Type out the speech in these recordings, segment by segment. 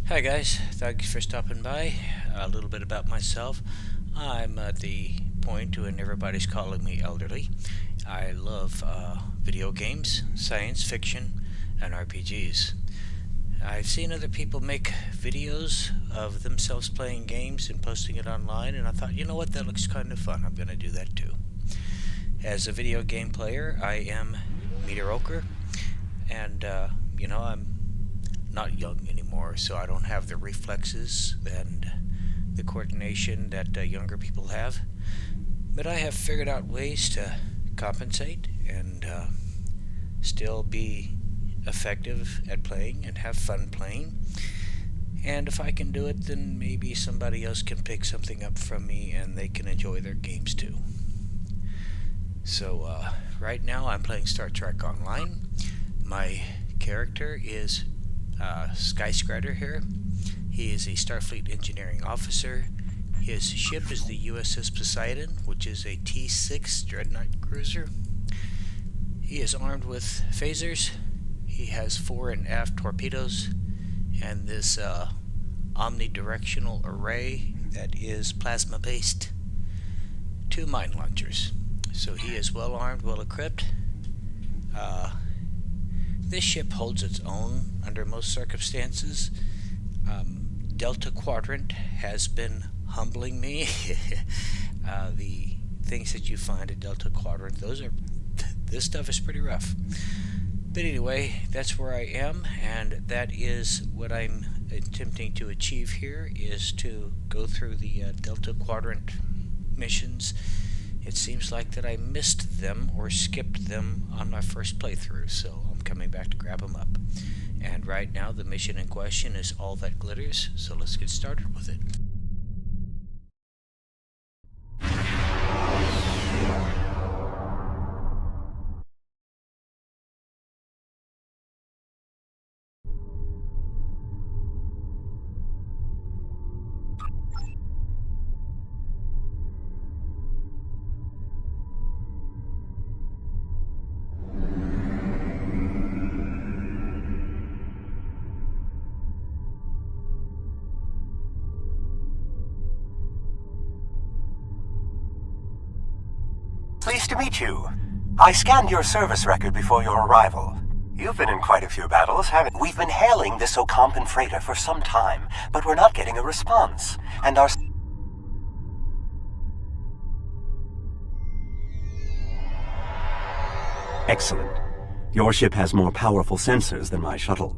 Hi guys, thanks for stopping by. A little bit about myself. I'm at the point when everybody's calling me elderly. I love video games, science fiction, and RPGs. I've seen other people make videos of themselves playing games and posting it online, and I thought, you know what, that looks kind of fun. I'm going to do that too. As a video game player, I am mediocre, and I'm not young anymore, so I don't have the reflexes and the coordination that younger people have. But I have figured out ways to compensate and still be effective at playing and have fun playing. And if I can do it, then maybe somebody else can pick something up from me and they can enjoy their games too. So right now I'm playing Star Trek Online. My character is Skystryder here. He is a Starfleet engineering officer. His ship is the USS Poseidon, which is a T-6 dreadnought cruiser. He is armed with phasers. He has fore and aft torpedoes and this omnidirectional array that is plasma based. 2 mine launchers. So he is well armed, well equipped. This ship holds its own under most circumstances. Delta Quadrant has been humbling me. The things that you find at Delta Quadrant, this stuff is pretty rough. But anyway, that's where I am, and that is what I'm attempting to achieve here, is to go through the Delta Quadrant missions. It seems like that I missed them or skipped them on my first playthrough, so I'm coming back to grab them up. And right now the mission in question is All That Glitters, so let's get started with it. Pleased to meet you. I scanned your service record before your arrival. You've been in quite a few battles, haven't you? We've been hailing this Ocampan freighter for some time, but we're not getting a response. And our... Excellent. Your ship has more powerful sensors than my shuttle.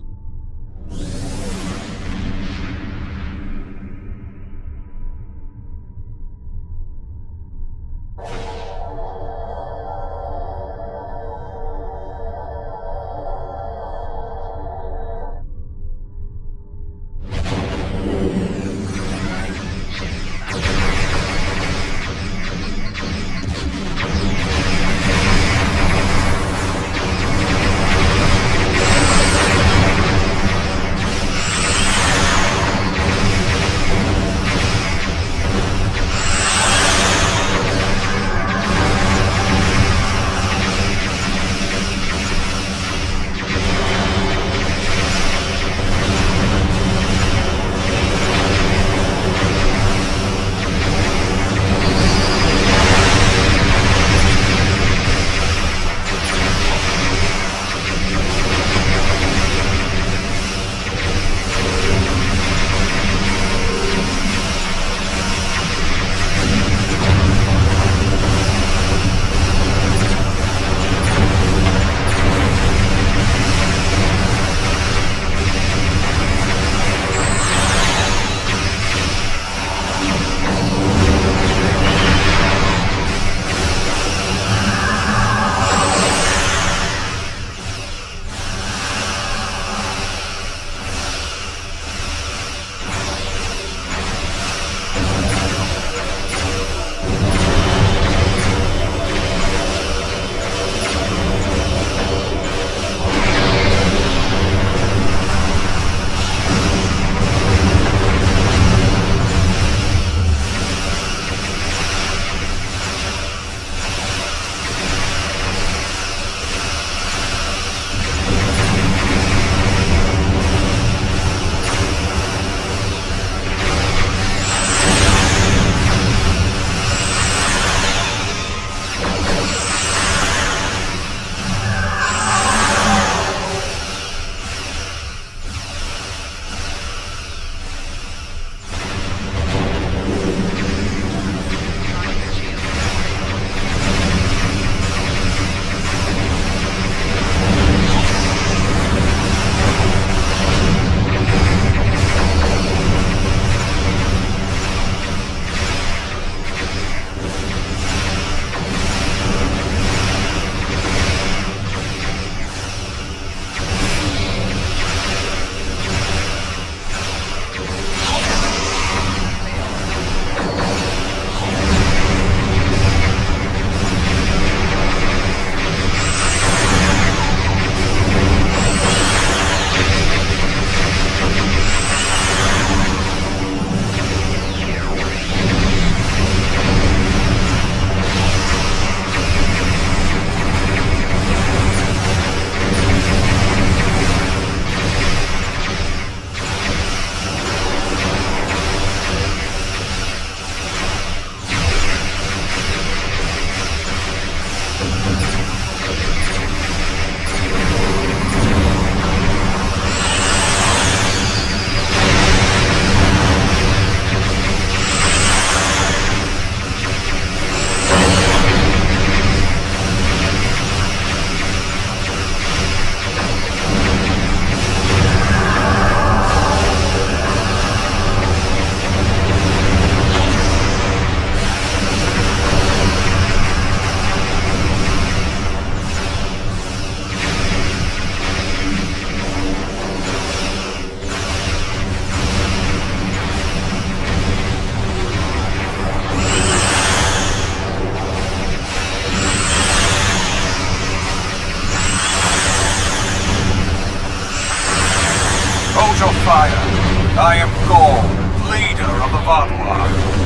Hold your fire. I am Gaul, leader of the Vaadwaur.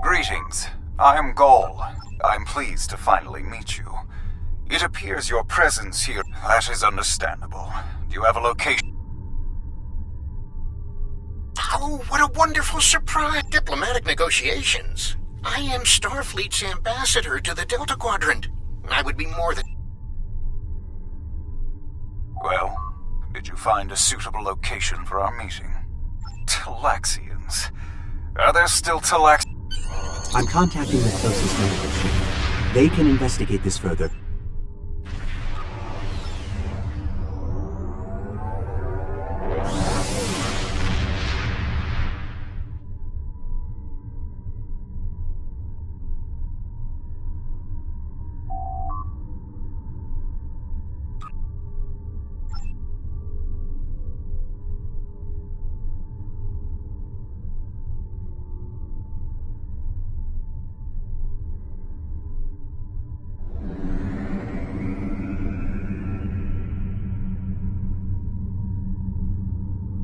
Greetings. I am Gaul. I'm pleased to finally meet you. It appears your presence here... That is understandable. Do you have a location? Oh, what a wonderful surprise! Diplomatic negotiations. I am Starfleet's ambassador to the Delta Quadrant. I would be more than... Well, did you find a suitable location for our meeting? Talaxians. Are there still Talaxians? I'm contacting the closest medical ship. They can investigate this further.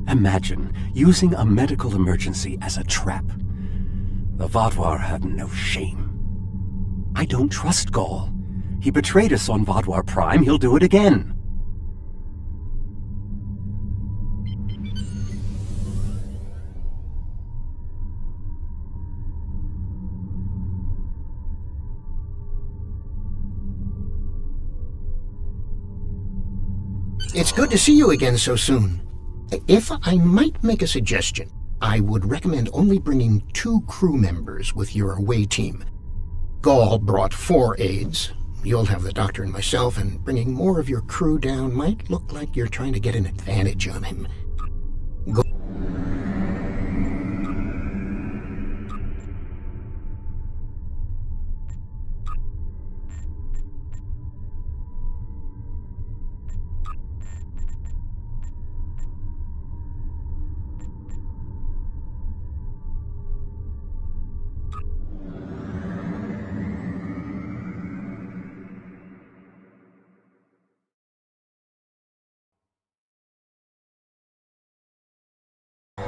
Imagine using a medical emergency as a trap. The Vaadwaur have no shame. I don't trust Gaul. He betrayed us on Vaadwaur Prime. He'll do it again. It's good to see you again so soon. If I might make a suggestion, I would recommend only bringing 2 crew members with your away team. Gaul brought 4 aides. You'll have the doctor and myself, and bringing more of your crew down might look like you're trying to get an advantage on him.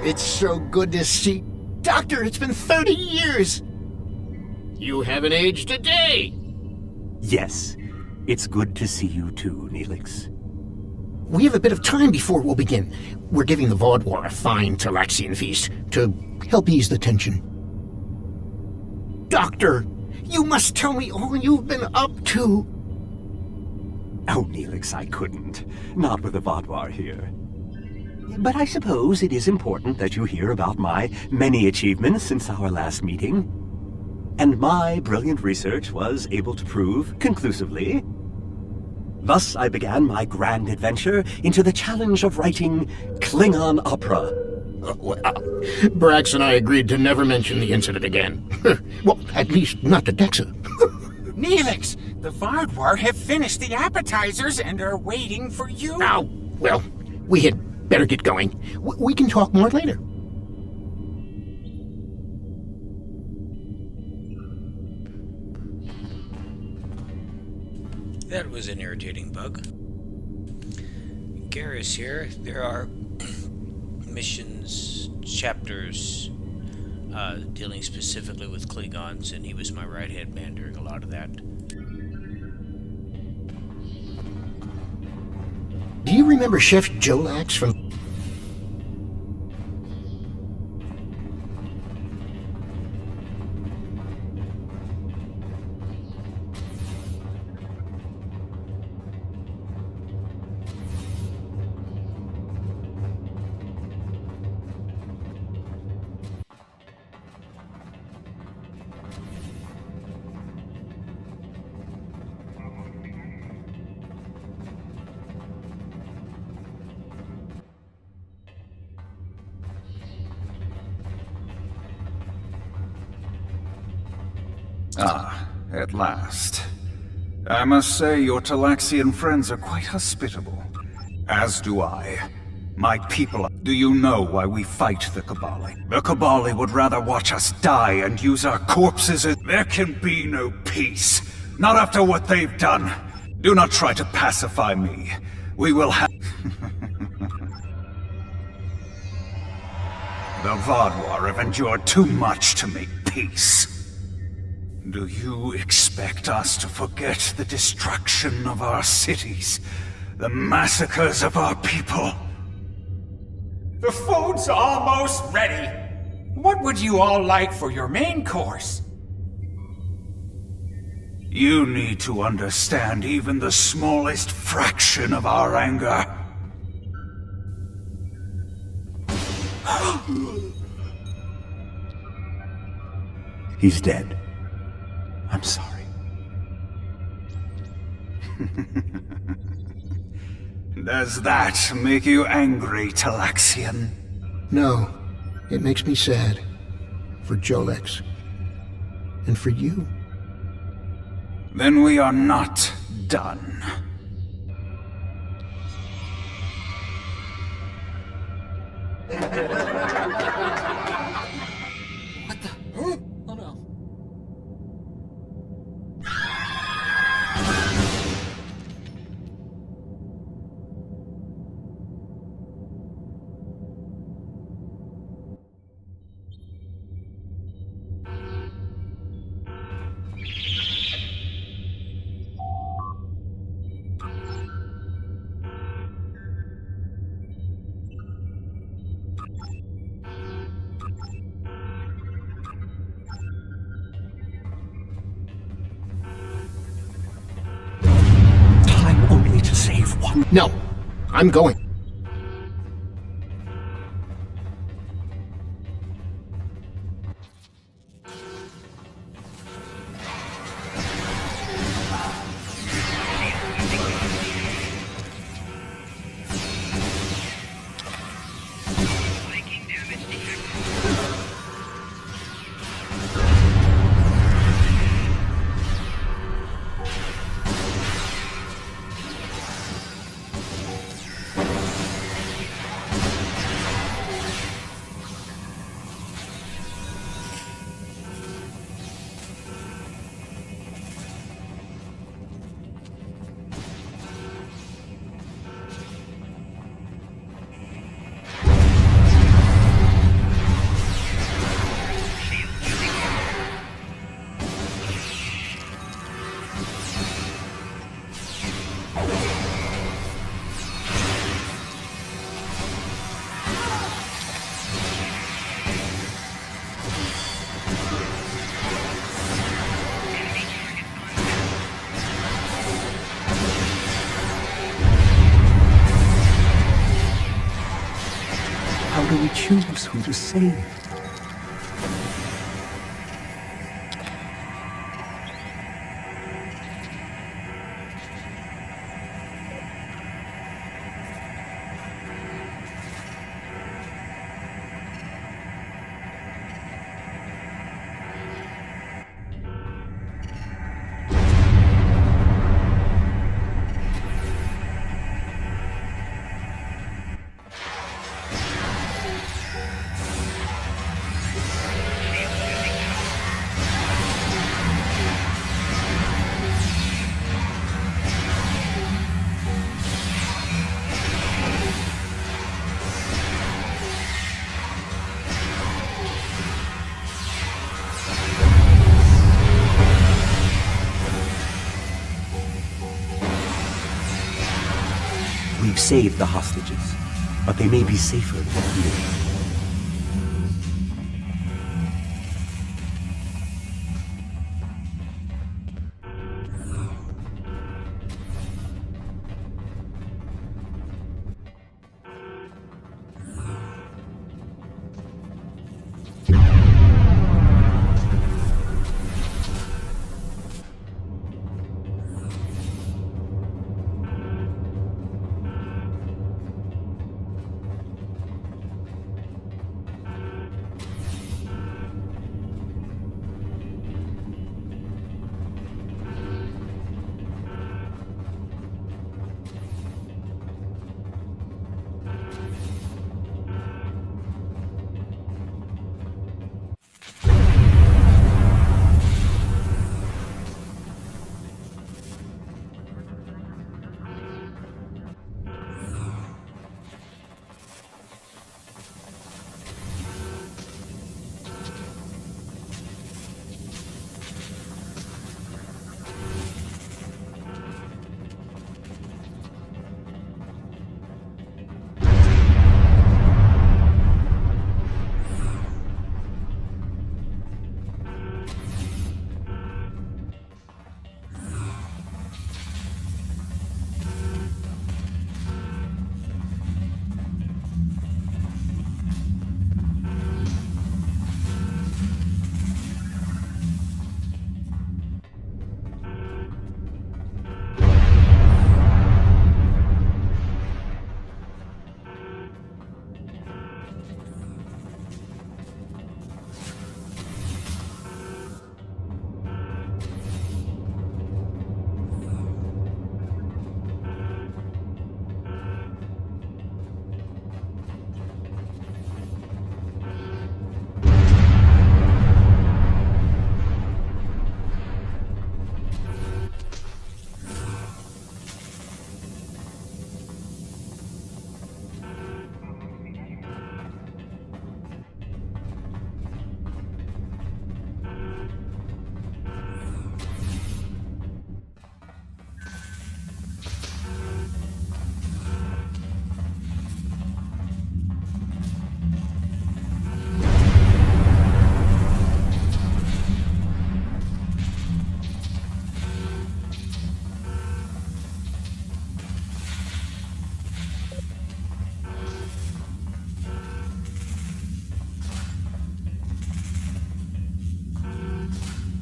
It's so good to see... Doctor, it's been 30 years! You haven't aged a day! Yes. It's good to see you too, Neelix. We have a bit of time before we'll begin. We're giving the Vaadwaur a fine Talaxian feast to help ease the tension. Doctor, you must tell me all you've been up to! Oh, Neelix, I couldn't. Not with the Vaadwaur here. But I suppose it is important that you hear about my many achievements since our last meeting. And my brilliant research was able to prove, conclusively. Thus I began my grand adventure into the challenge of writing Klingon opera. Well, Brax and I agreed to never mention the incident again. Well, at least not to Dexa. Neelix, the Vaadwaur have finished the appetizers and are waiting for you. Oh, well, we had better get going. We can talk more later. That was an irritating bug. Garrus here. There are missions, chapters, dealing specifically with Klingons, and he was my right-hand man during a lot of that. Do you remember Chef Jolax from... Ah, at last. I must say your Talaxian friends are quite hospitable. As do I. My people, do you know why we fight the Kabali? The Kabali would rather watch us die and use our corpses as... There can be no peace. Not after what they've done. Do not try to pacify me. We will have... The Vaadwaur have endured too much to make peace. Do you expect us to forget the destruction of our cities? The massacres of our people? The food's almost ready. What would you all like for your main course? You need to understand even the smallest fraction of our anger. He's dead. I'm sorry. Does that make you angry, Talaxian? No, it makes me sad. For Jolex. And for you. Then we are not done. What the? Oh no. Time only to save one. No, I'm going. How do we choose who to save? We've saved the hostages, but they may be safer here.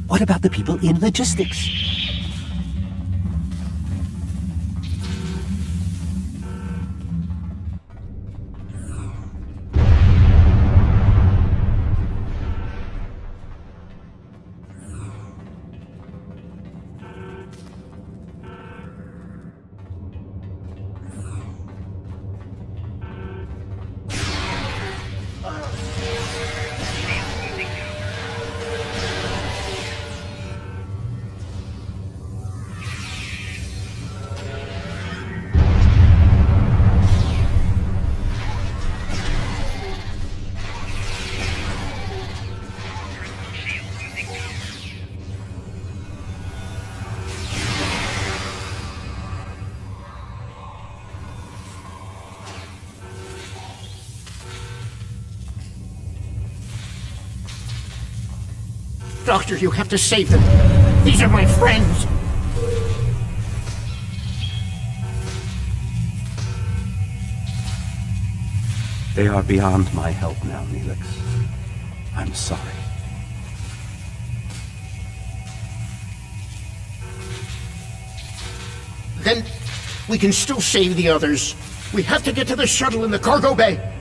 What about the people in logistics? Doctor, you have to save them. These are my friends. They are beyond my help now, Neelix. I'm sorry. Then we can still save the others. We have to get to the shuttle in the cargo bay.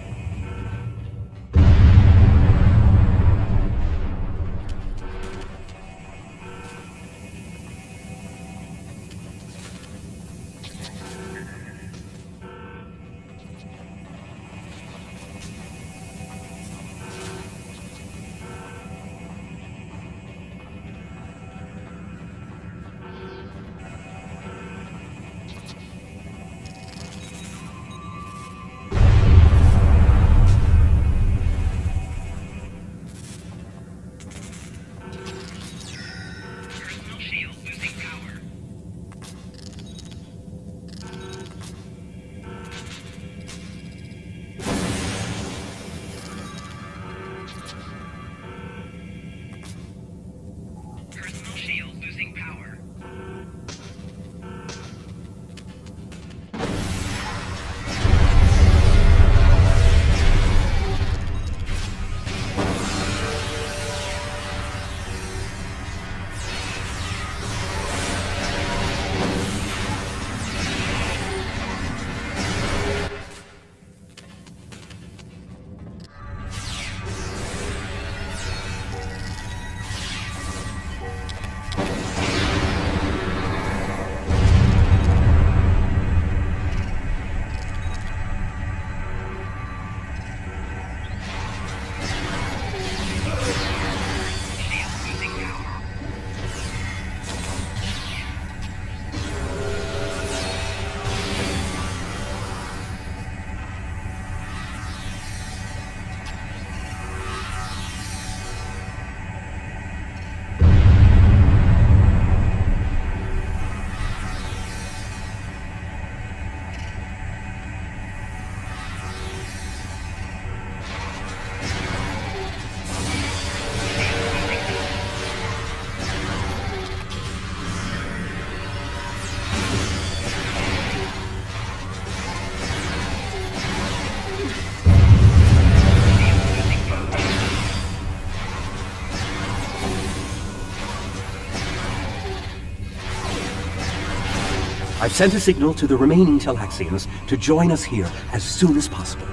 I've sent a signal to the remaining Talaxians to join us here as soon as possible.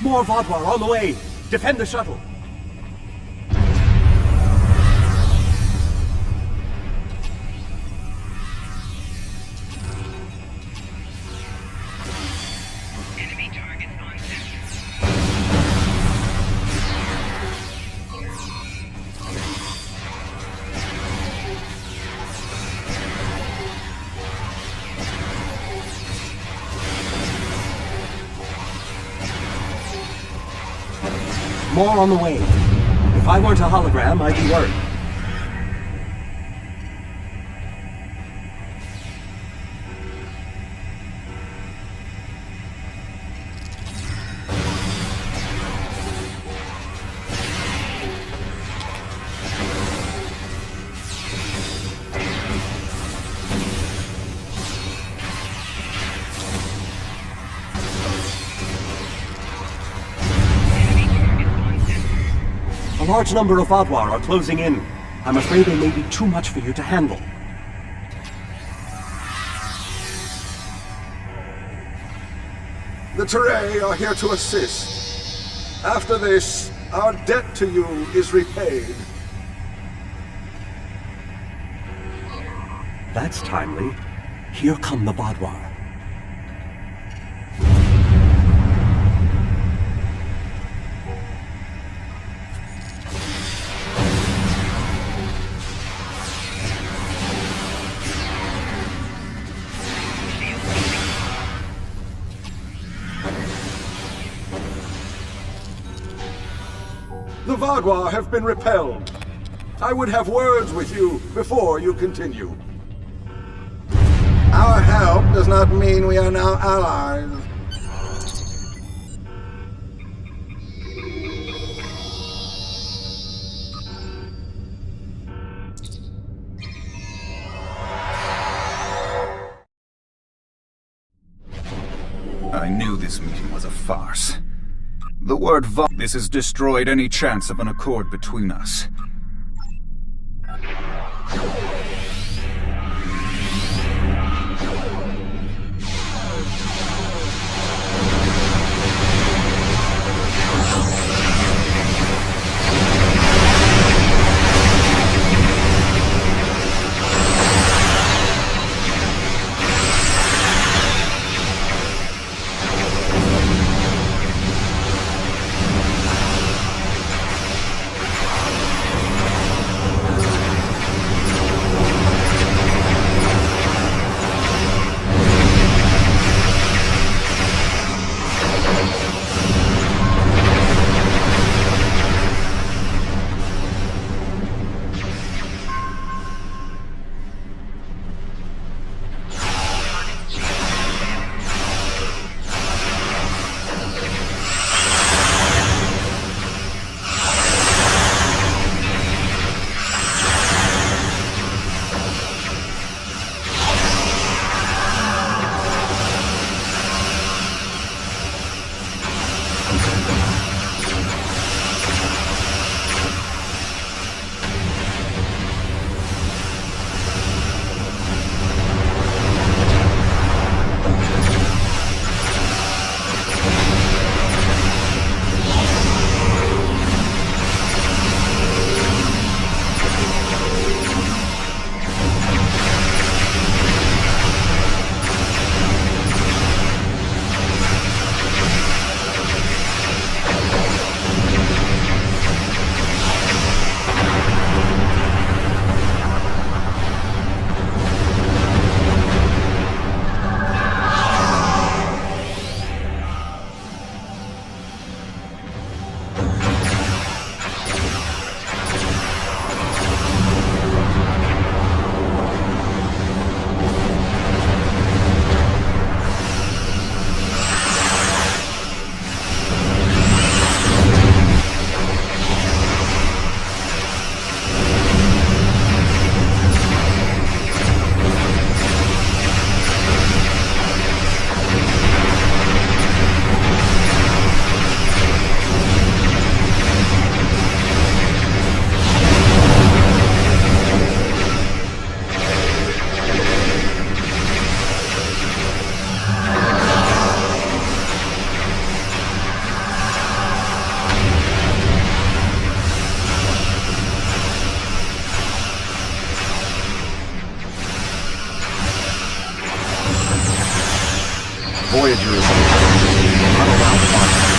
More Vaadwaur on the way! Defend the shuttle! Enemy target on center. More on the way. If I weren't a hologram, I'd be worried. A large number of Vaadwaur are closing in. I'm afraid they may be too much for you to handle. The Teray are here to assist. After this, our debt to you is repaid. That's timely. Here come the Vaadwaur. The Vaadwaur have been repelled. I would have words with you before you continue. Our help does not mean we are now allies. I knew this meeting was a farce. The word this has destroyed any chance of an accord between us. Voyager is not allowed contact.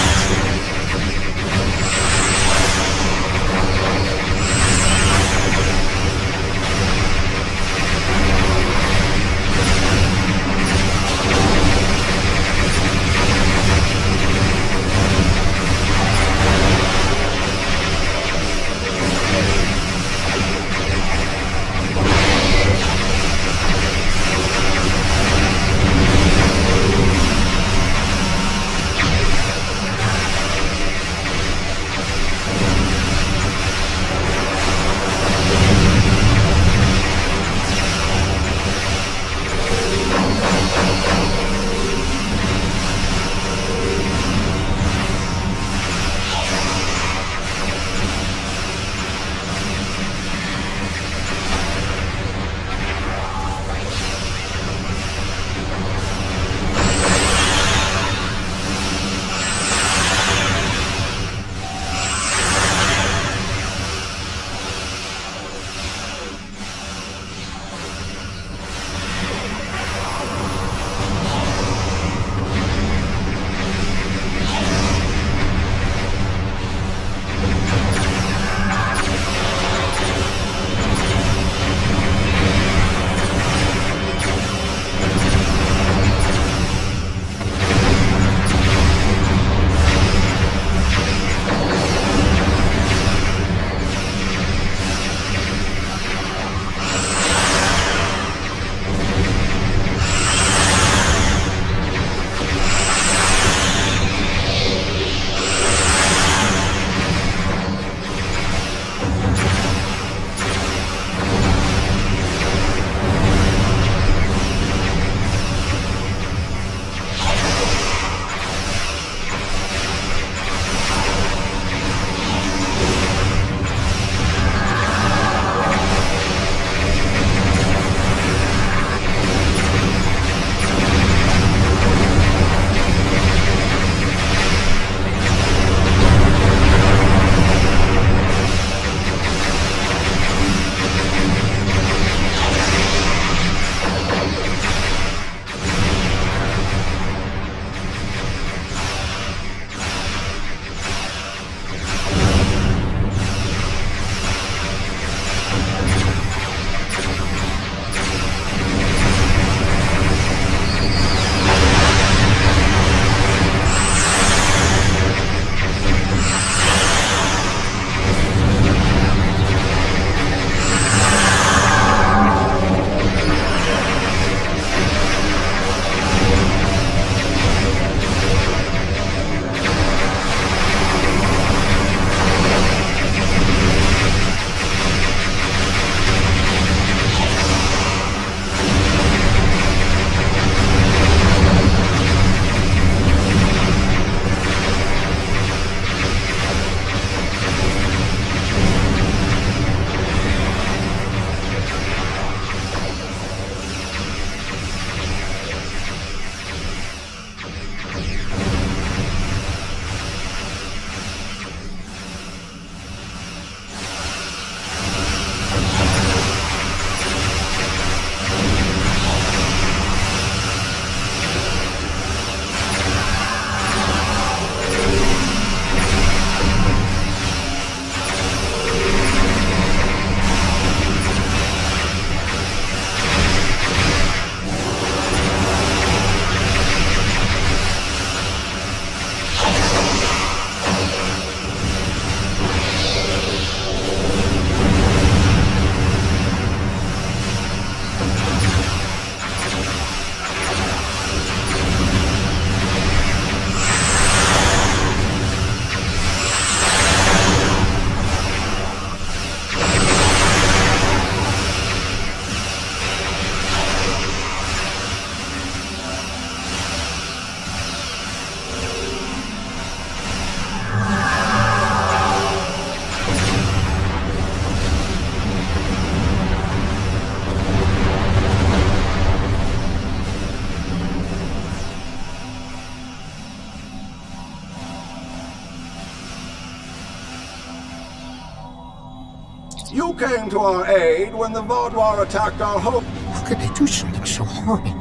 You came to our aid when the Vaudouar attacked our home. How could they do something so horrible?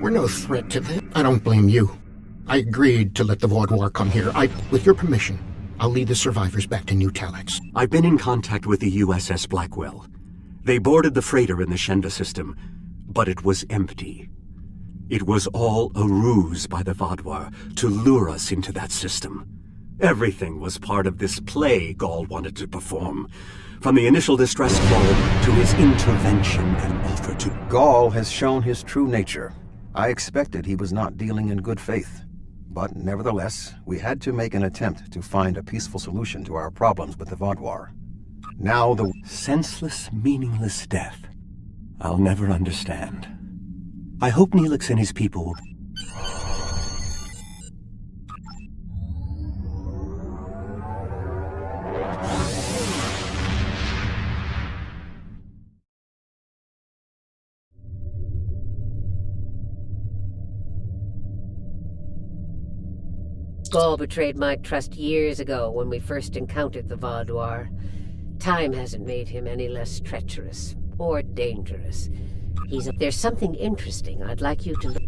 We're no threat to them. I don't blame you. I agreed to let the Vaudois come here. With your permission, I'll lead the survivors back to New Talax. I've been in contact with the USS Blackwell. They boarded the freighter in the Shenda system, but it was empty. It was all a ruse by the Vaudois to lure us into that system. Everything was part of this play Gaul wanted to perform. From the initial distress call to his intervention and offer to... Gaul has shown his true nature. I expected he was not dealing in good faith. But nevertheless, we had to make an attempt to find a peaceful solution to our problems with the Vaudois. Now the... senseless, meaningless death. I'll never understand. I hope Neelix and his people... Gaul betrayed my trust years ago when we first encountered the Vaudois. Time hasn't made him any less treacherous or dangerous. There's something interesting I'd like you to look.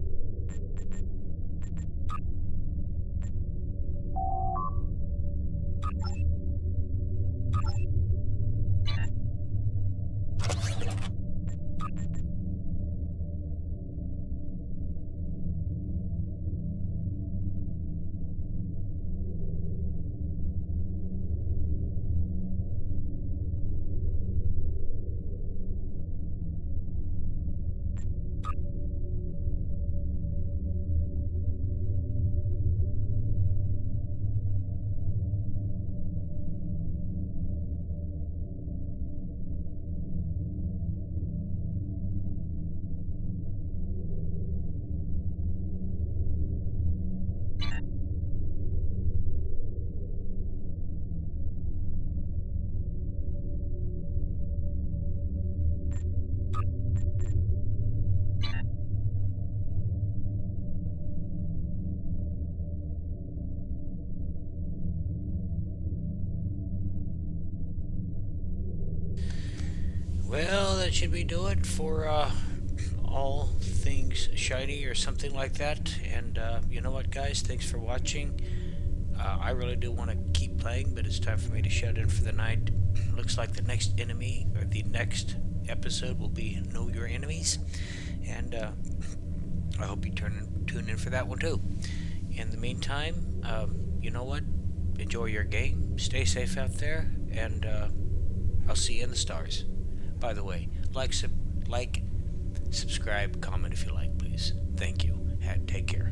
Well, that should be do it for all things shiny or something like that. And you know what, guys? Thanks for watching. I really do want to keep playing, but it's time for me to shut in for the night. Looks like the next enemy, or the next episode, will be Know Your Enemies. And I hope you tune in for that one too. In the meantime, you know what? Enjoy your game. Stay safe out there. And I'll see you in the stars. By the way, like, subscribe, comment if you like, please. Thank you, and take care.